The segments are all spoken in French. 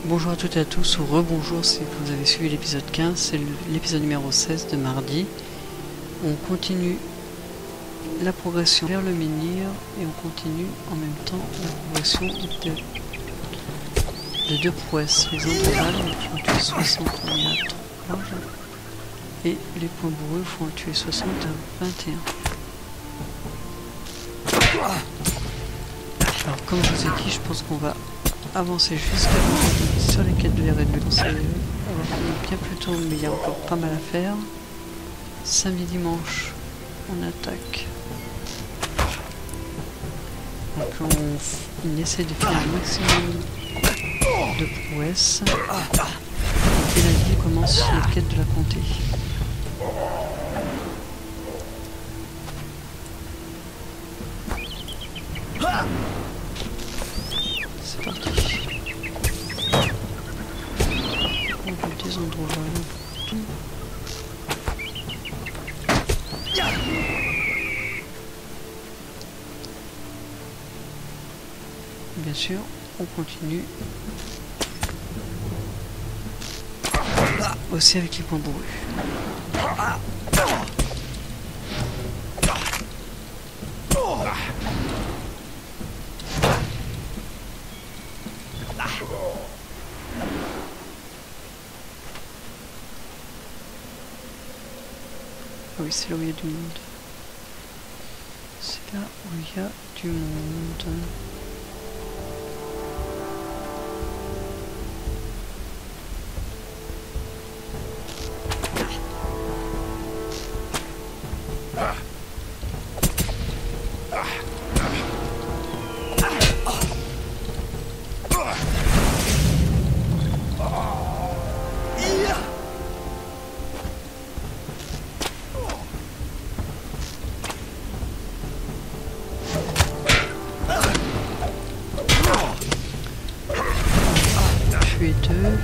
Bonjour à toutes et à tous, ou rebonjour si vous avez suivi l'épisode 15, c'est l'épisode numéro 16 de mardi. On continue la progression vers le menhir et on continue en même temps la progression de deux prouesses. Les androvales font tuer 60 en large et les points bourrus font tuer 60 à 21. Alors comme je vous ai dit, je pense qu'on va avancer jusqu'à sur les quêtes de l'ère et de on va finir bien plus tôt, mais il y a encore pas mal à faire. Samedi, dimanche, on attaque. Donc on essaie de faire un maximum de prouesses. Et lundi commence la quête de la comté. C'est parti. On veut des endroits partout. Bien sûr, on continue aussi avec les points bourrus. Ah oui, c'est là où il y a du monde. C'est là où il y a du monde. Tuer deux.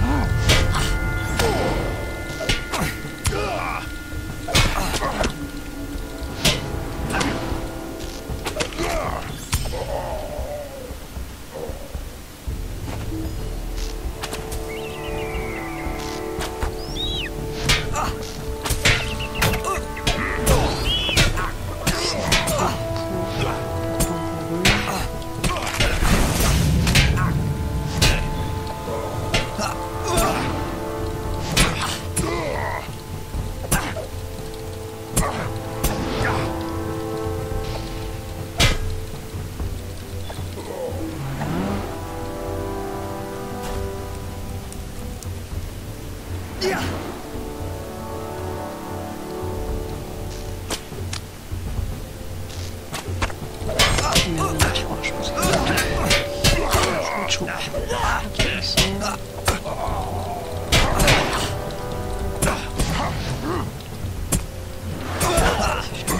Mais on en a trois, je pense qu'il y en a deux. C'est chaud.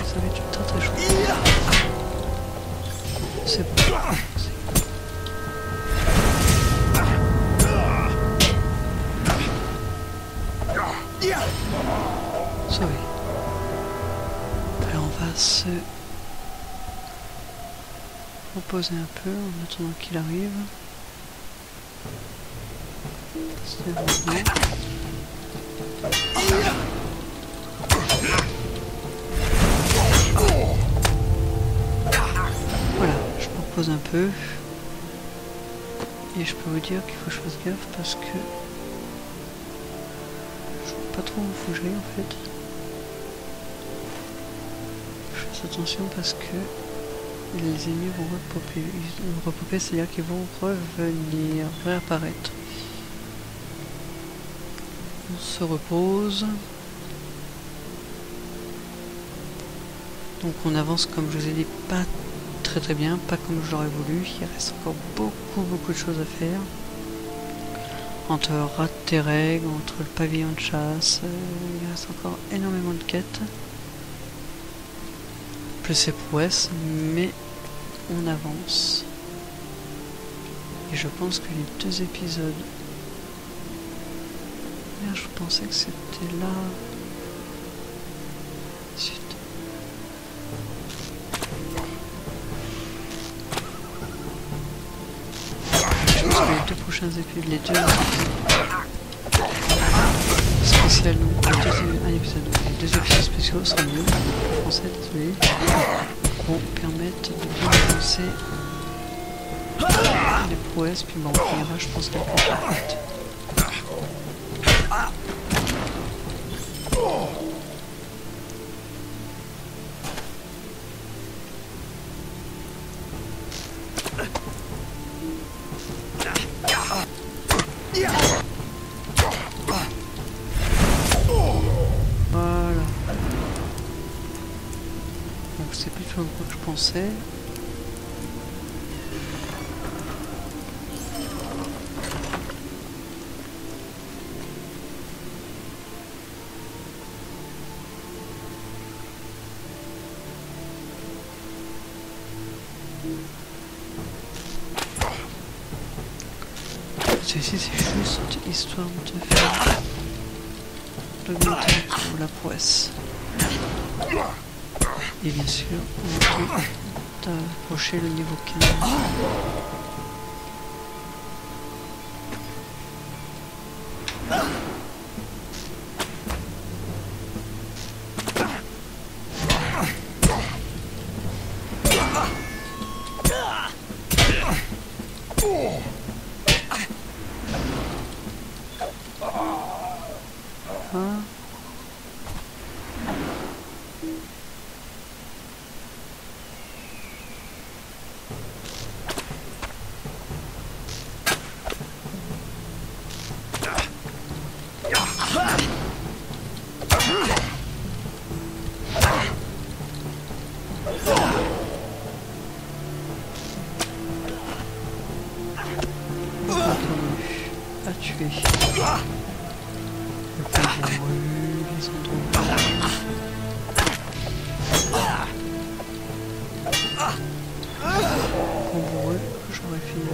Ça va être très très chaud. C'est bon. Sauvé. Alors on va se reposer un peu en attendant qu'il arrive. C'est bon. Voilà, je me repose un peu. Et je peux vous dire qu'il faut que je fasse gaffe parce que je ne sais pas trop où il faut que j'aille en fait. Je fasse attention parce que les ennemis vont repopper. Ils vont repopper, c'est-à-dire qu'ils vont revenir, réapparaître. On se repose. Donc on avance comme je vous ai dit, pas très bien, pas comme je l'aurais voulu. Il reste encore beaucoup de choses à faire. Entre Rat-Terreg, entre le pavillon de chasse, il reste encore énormément de quêtes. Plus ces prouesses, mais on avance. Et je pense que les deux épisodes... Merde, je pensais que c'était là... Zut. Je pense que les deux prochains prochains épisodes, les deux spéciales, donc les deux épisodes spéciaux sera mieux, en français, désolé, vont permettre de bien avancer les prouesses, puis bon, on finira, je pense, la complète. Voilà. Donc c'est plus loin que je pensais. Ceci c'est juste histoire de faire augmenter la prouesse. Et bien sûr, on va d'approcher le niveau 15. À tuer. Le kangourou, les endroits. Kangourou, j'aurais fait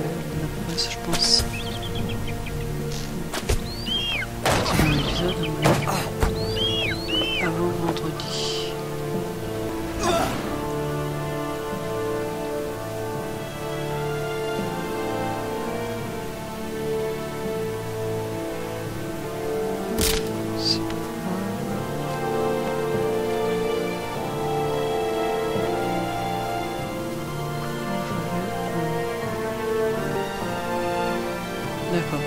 la prouesse, je pense. C'est un épisode avant vendredi. D'accord.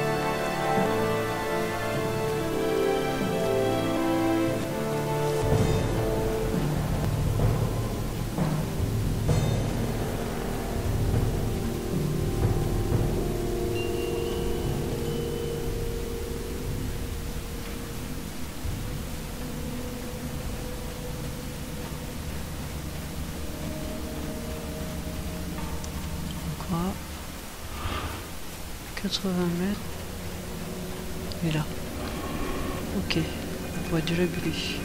Quoi? 80 mètres. Et là. Ok. On voit déjà brûler.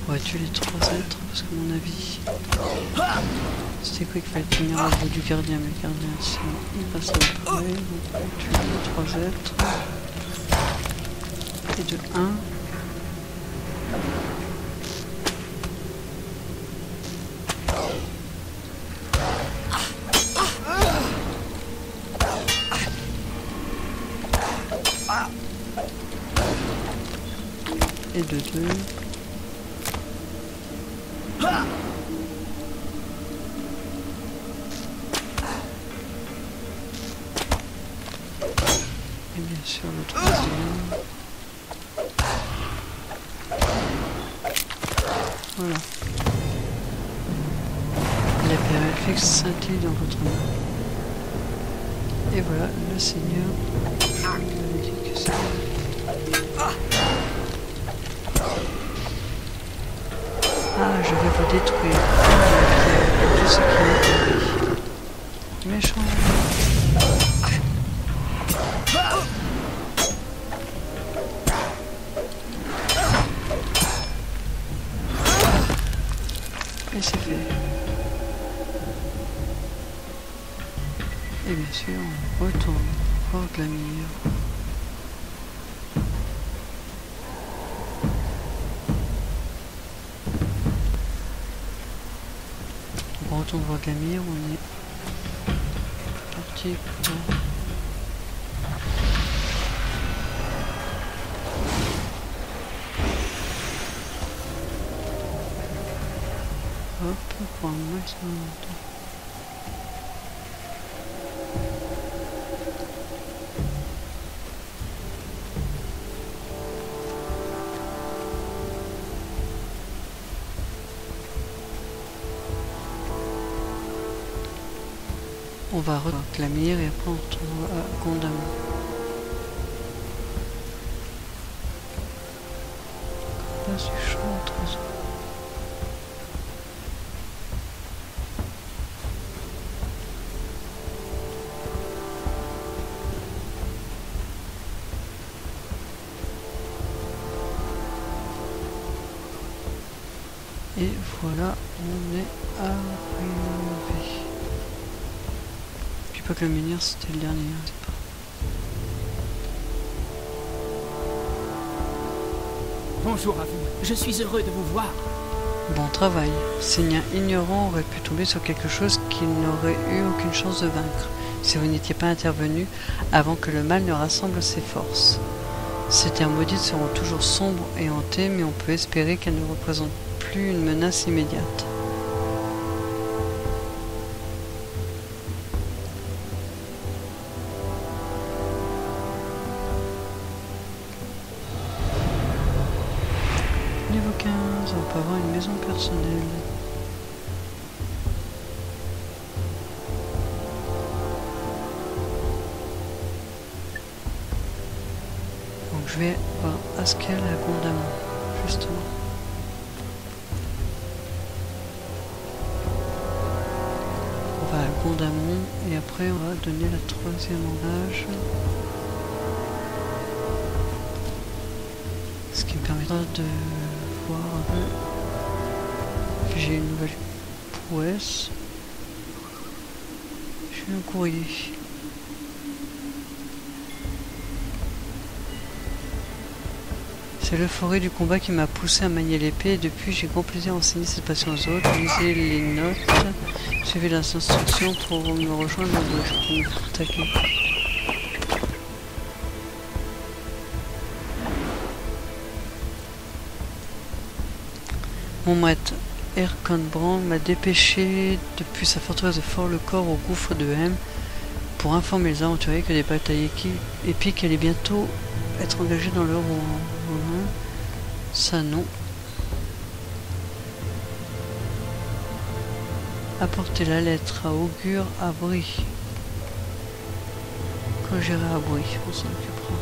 On va tuer les 3 êtres parce que mon avis. C'était quoi qu'il fallait tenir au bout du gardien, mais le gardien il passe au près, donc on tue les 3 êtres. Et de 1. Et de 2. Et bien sûr le 3e. Voilà. La période fixe scintille dans votre main. Et voilà, le Seigneur. Il avait dit que c'est... Ah, je vais vous détruire. Tout ce qui est tombé. Méchant. Et c'est fait. Et bien sûr, on retourne voir Glamir. On retourne voir Gamir, on est parti pour... Hop, pour un maximum de temps. On va revoir Gamir et après on retourne à Gondamon. Là c'est chaud entre eux. Et voilà, on est arrivé. Puis pas que le menhir c'était le dernier, hein, c'est pas. Bonjour à vous, je suis heureux de vous voir. Bon travail. Seigneur ignorant aurait pu tomber sur quelque chose qu'il n'aurait eu aucune chance de vaincre, si vous n'étiez pas intervenu avant que le mal ne rassemble ses forces. Ces terres maudites seront toujours sombres et hantées, mais on peut espérer qu'elles ne représentent plus une menace immédiate. Niveau 15, on peut avoir une maison personnelle. Donc je vais voir Askel à Gondamon, justement. On va à Gondamon et après on va donner la troisième emballage. Ce qui me permettra de voir un peu que j'ai une nouvelle prouesse. J'ai eu un courrier. C'est l'euphorie du combat qui m'a poussé à manier l'épée et depuis j'ai grand plaisir à enseigner cette passion aux autres. Lisez les notes, suivez les instructions pour me rejoindre dans le jeu pour me faire attaquer. Mon maître Erconbrand m'a dépêché depuis sa forteresse de Fort-le-Corps au gouffre de M pour informer les aventuriers que des batailles épiques allaient bientôt être engagées dans le Rouen. Ça non. Apporter la lettre à Augure à Brie. Quand j'irai à Brie, on s'en occupera.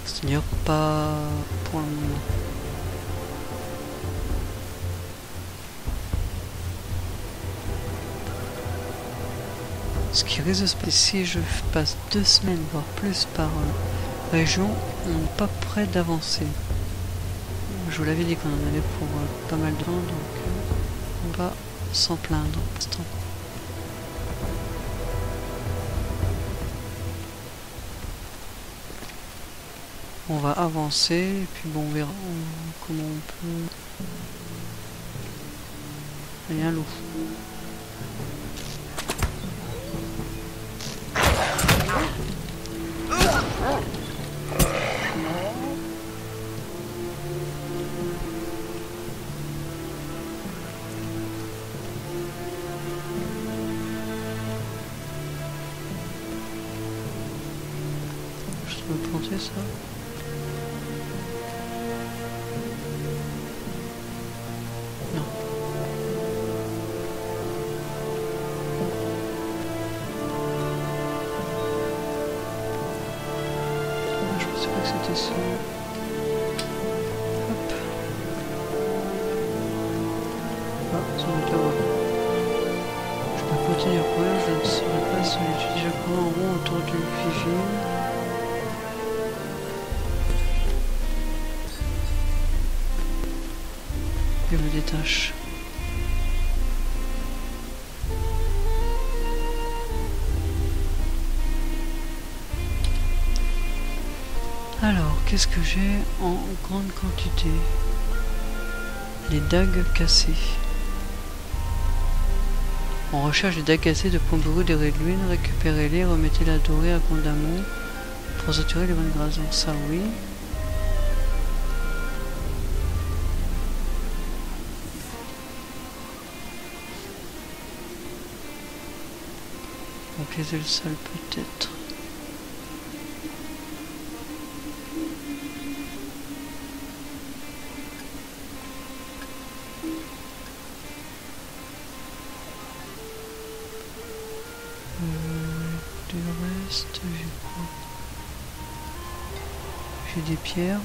C'est-à-dire pas pour le moment. Ce qui risque de se passer si je passe 2 semaines, voire plus par région, on n'est pas prêt d'avancer. Je vous l'avais dit qu'on en avait pour pas mal de temps, donc on va s'en plaindre pour l'instant. On va avancer et puis bon, on verra comment on peut. Il y a un loup. Je dois planter ça. Non. Je pensais pas que c'était ça. Hop. Ah, ça va être là-bas. Je peux continuer à courir, je ne saurais pas si on utilise déjà en rond autour du vivier. Je me détache. Alors, qu'est-ce que j'ai en grande quantité? Les dagues cassées. On recherche les dagues cassées de Pomburu des Redluin, récupérez-les, remettez-les à Doré à Gondamon pour saturer les bonnes grâces. Donc ça oui. Donc les ailes sales peut-être. Du reste, j'ai quoi? J'ai des pierres.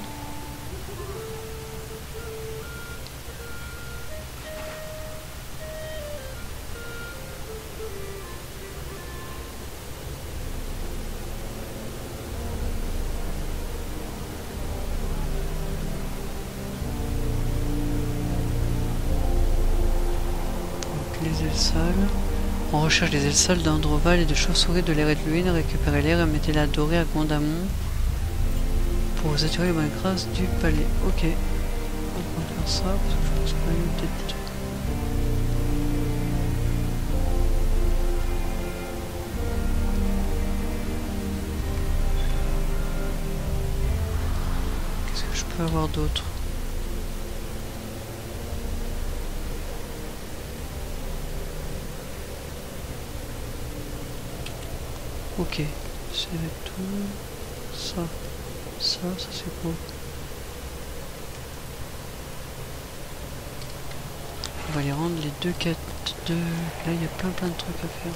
Donc les ailes sales. On recherche les ailes sales d'Androval et de chauve-souris de l'air et de l'huile, récupérez-les et mettez-les à Doré à Gondamon pour vous attirer les bonnes grâces du palais. Ok, on va faire ça parce que je pense qu'il y a peut-être. Qu'est-ce que je peux avoir d'autre? Ok, c'est tout ça. Ça c'est quoi? On va les rendre les deux quêtes de... Là il y a plein de trucs à faire.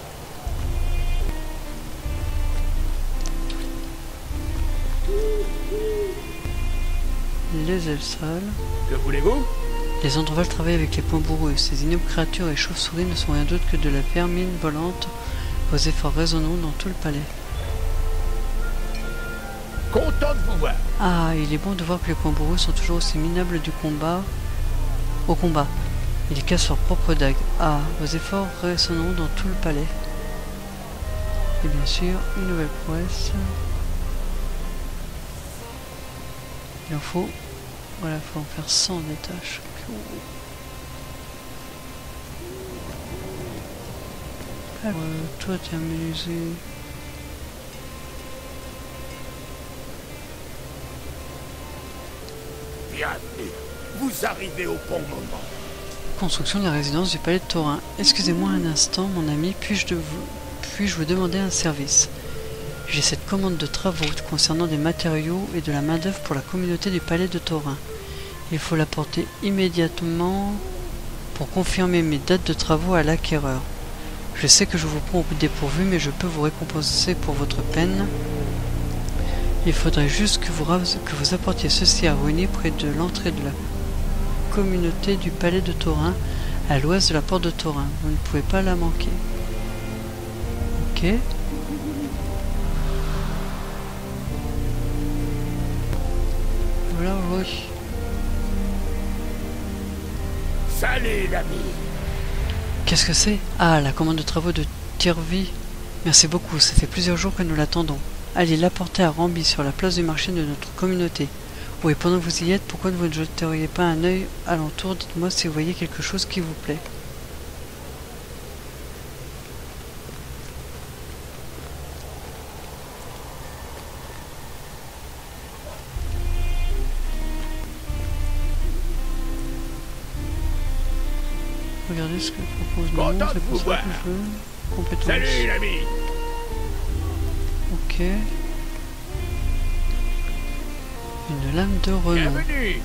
Les ailes sales. Que voulez-vous? Les Androval travaillent avec les Pomburu. Ces ignobles créatures et chauves-souris ne sont rien d'autre que de la vermine volante. Vos efforts résonnent dans tout le palais. Content de vous voir. Ah, il est bon de voir que les Pomburu sont toujours aussi minables du combat. Au combat. Ils cassent leurs propres dagues. Ah, vos efforts résonnent dans tout le palais. Et bien sûr, une nouvelle prouesse. Il en faut. Voilà, il faut en faire 100 des tâches. Alors, toi, t'es amusé. Bienvenue. Vous arrivez au bon moment. Construction de la résidence du palais de Thorin. Excusez-moi un instant, mon ami, puis-je vous demander un service? J'ai cette commande de travaux concernant des matériaux et de la main-d'œuvre pour la communauté du palais de Thorin. Il faut l'apporter immédiatement pour confirmer mes dates de travaux à l'acquéreur. Je sais que je vous prends au dépourvu, mais je peux vous récompenser pour votre peine. Il faudrait juste que vous apportiez ceci à Ruini près de l'entrée de la communauté du palais de Thorin, à l'ouest de la porte de Thorin. Vous ne pouvez pas la manquer. Ok. Voilà, oui. Salut l'ami. Qu'est-ce que c'est? Ah, la commande de travaux de Tirvi. Merci beaucoup, ça fait plusieurs jours que nous l'attendons. Allez l'apporter à Rambi sur la place du marché de notre communauté. Oui, pendant que vous y êtes, pourquoi ne vous ne jeteriez pas un œil alentour? Dites-moi si vous voyez quelque chose qui vous plaît. Regardez ce que propose mon Content de vous voir. Compétence. Salut l'ami. Ok. Une lame de renom. Bienvenue.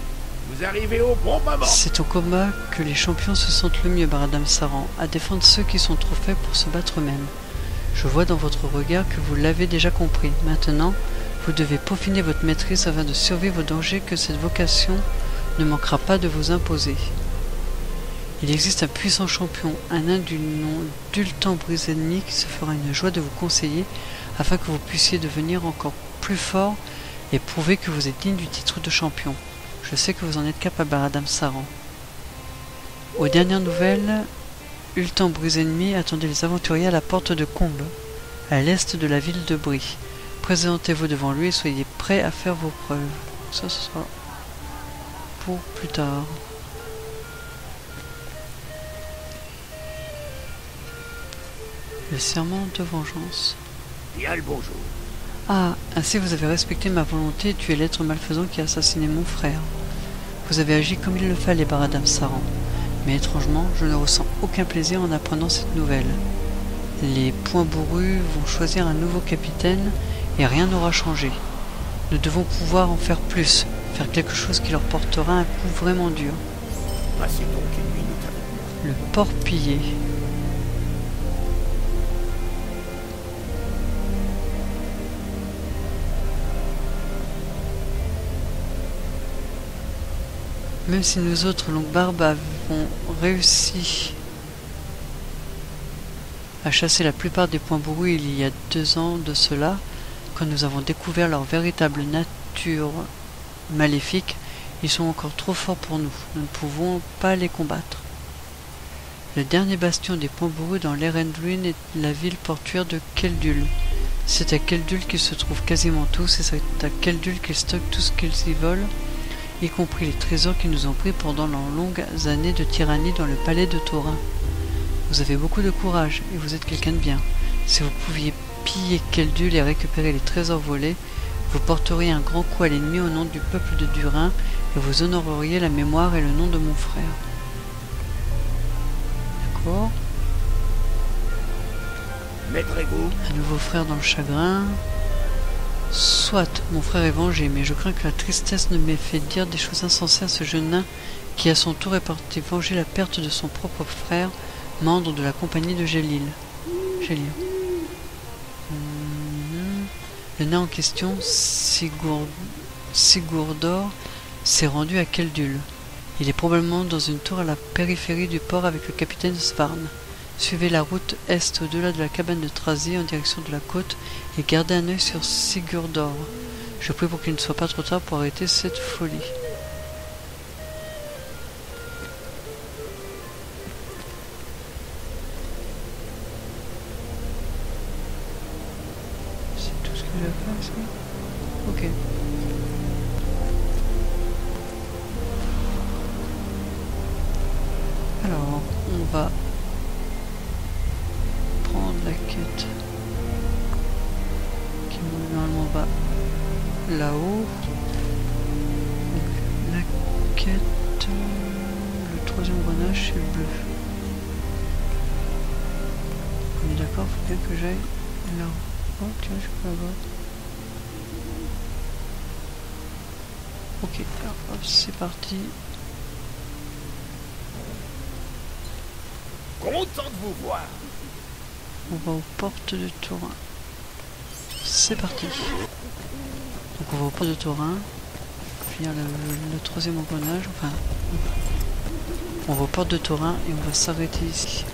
Vous arrivez au bon moment. C'est au combat que les champions se sentent le mieux, Baradam Saran, à défendre ceux qui sont trop faibles pour se battre eux-mêmes. Je vois dans votre regard que vous l'avez déjà compris. Maintenant, vous devez peaufiner votre maîtrise afin de survivre aux dangers que cette vocation ne manquera pas de vous imposer. Il existe un puissant champion, un nain du nom d'Ultan Brise-Ennemi qui se fera une joie de vous conseiller afin que vous puissiez devenir encore plus fort et prouver que vous êtes digne du titre de champion. Je sais que vous en êtes capable, Baradam Saran. Aux dernières nouvelles, Ultan Brise-Ennemi attendait les aventuriers à la porte de Combe, à l'est de la ville de Brie. Présentez-vous devant lui et soyez prêts à faire vos preuves. Ça, ce sera pour plus tard. Le serment de vengeance. Bien le bonjour. Ah, ainsi vous avez respecté ma volonté et tué l'être malfaisant qui a assassiné mon frère. Vous avez agi comme il le fallait, Baradam Saran. Mais étrangement, je ne ressens aucun plaisir en apprenant cette nouvelle. Les poings bourrus vont choisir un nouveau capitaine et rien n'aura changé. Nous devons pouvoir en faire plus, faire quelque chose qui leur portera un coup vraiment dur. Passez donc une minute avec moi. Le port pillé. Même si nous autres, Longue Barbe, avons réussi à chasser la plupart des poings bourrus il y a 2 ans de cela, quand nous avons découvert leur véritable nature maléfique, ils sont encore trop forts pour nous. Nous ne pouvons pas les combattre. Le dernier bastion des poings bourrus dans l'Erendluin est la ville portuaire de Keldul. C'est à Keldul qu'ils se trouvent quasiment tous, et c'est à Keldul qu'ils stockent tout ce qu'ils y volent, y compris les trésors qu'ils nous ont pris pendant leurs longues années de tyrannie dans le palais de Thorin. Vous avez beaucoup de courage, et vous êtes quelqu'un de bien. Si vous pouviez piller Keldul et récupérer les trésors volés, vous porteriez un grand coup à l'ennemi au nom du peuple de Durin, et vous honoreriez la mémoire et le nom de mon frère. D'accord. Mettrez-vous. Un nouveau frère dans le chagrin. Soit, mon frère est vengé, mais je crains que la tristesse ne m'ait fait dire des choses insensées à ce jeune nain qui à son tour est parti venger la perte de son propre frère, membre de la compagnie de Gélil. Le nain en question, Sigurdor, s'est rendu à Keldul. Il est probablement dans une tour à la périphérie du port avec le capitaine Svarn. Suivez la route est au-delà de la cabane de Trazi en direction de la côte et gardez un œil sur Sigurdor. Je prie pour qu'il ne soit pas trop tard pour arrêter cette folie. C'est tout ce que j'ai à faire ici? Ok. Alors, on va prendre la quête qui normalement va là-haut. Donc, la quête, le 3e grenage, c'est le bleu. On est d'accord, faut bien que j'aille là. Oh tiens, je peux là-bas. Ok, alors hop, c'est parti. Content de vous voir. On va aux portes de Thorin. C'est parti. Donc on va aux portes de Thorin. Finir le 3e engrenage. Enfin, on va aux portes de Thorin et on va s'arrêter ici.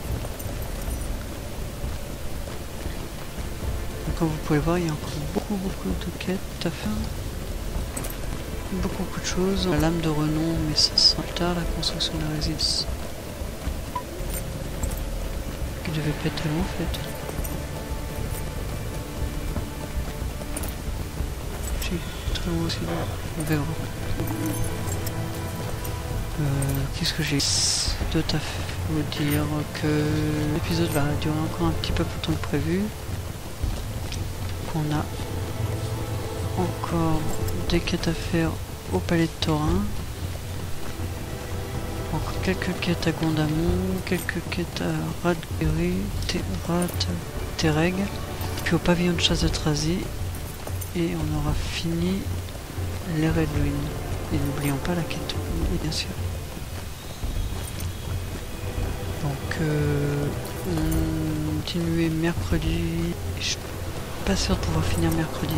Donc comme vous pouvez voir, il y a encore beaucoup de quêtes à faire. Beaucoup de choses. La lame de renom, mais ça sera plus tard. La construction de la résidence. Qui devait pas être tellement en fait. Très loin aussi, on verra. Qu'est-ce que j'ai d'autre à vous dire? Que l'épisode va durer encore un petit peu plus longtemps que prévu. Qu'on a encore des quêtes à faire au palais de Thorin. Encore quelques quêtes à Gondamon, quelques quêtes à Tereg, puis au pavillon de chasse de Trazi. Et on aura fini l'Erendluin. Et n'oublions pas la quête, bien sûr. Donc, on continuait mercredi. Je suis pas sûr de pouvoir finir mercredi.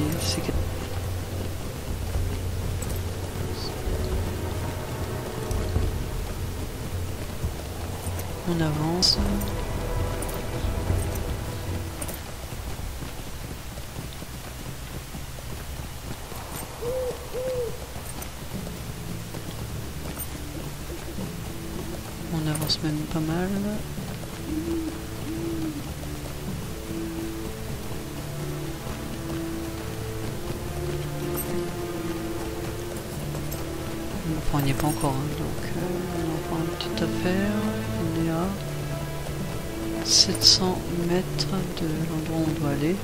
On avance. On avance même pas mal. Enfin, on n'y est pas encore, hein, donc on a encore une petite affaire. On est à 700 mètres de l'endroit où on doit aller.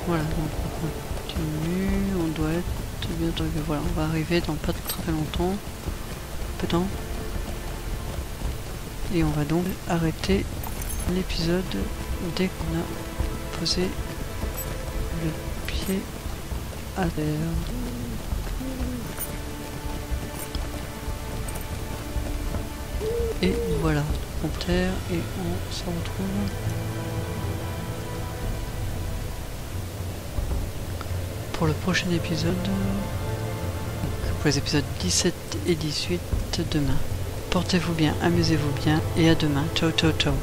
Voilà, donc on continue, on doit être bientôt, voilà, on va arriver dans pas très longtemps, peu de temps, et on va donc arrêter l'épisode dès qu'on a posé le pied à terre. Et voilà, on terre et on se retrouve pour le prochain épisode, pour les épisodes 17 et 18 demain. Portez-vous bien, amusez-vous bien et à demain. Ciao ciao ciao.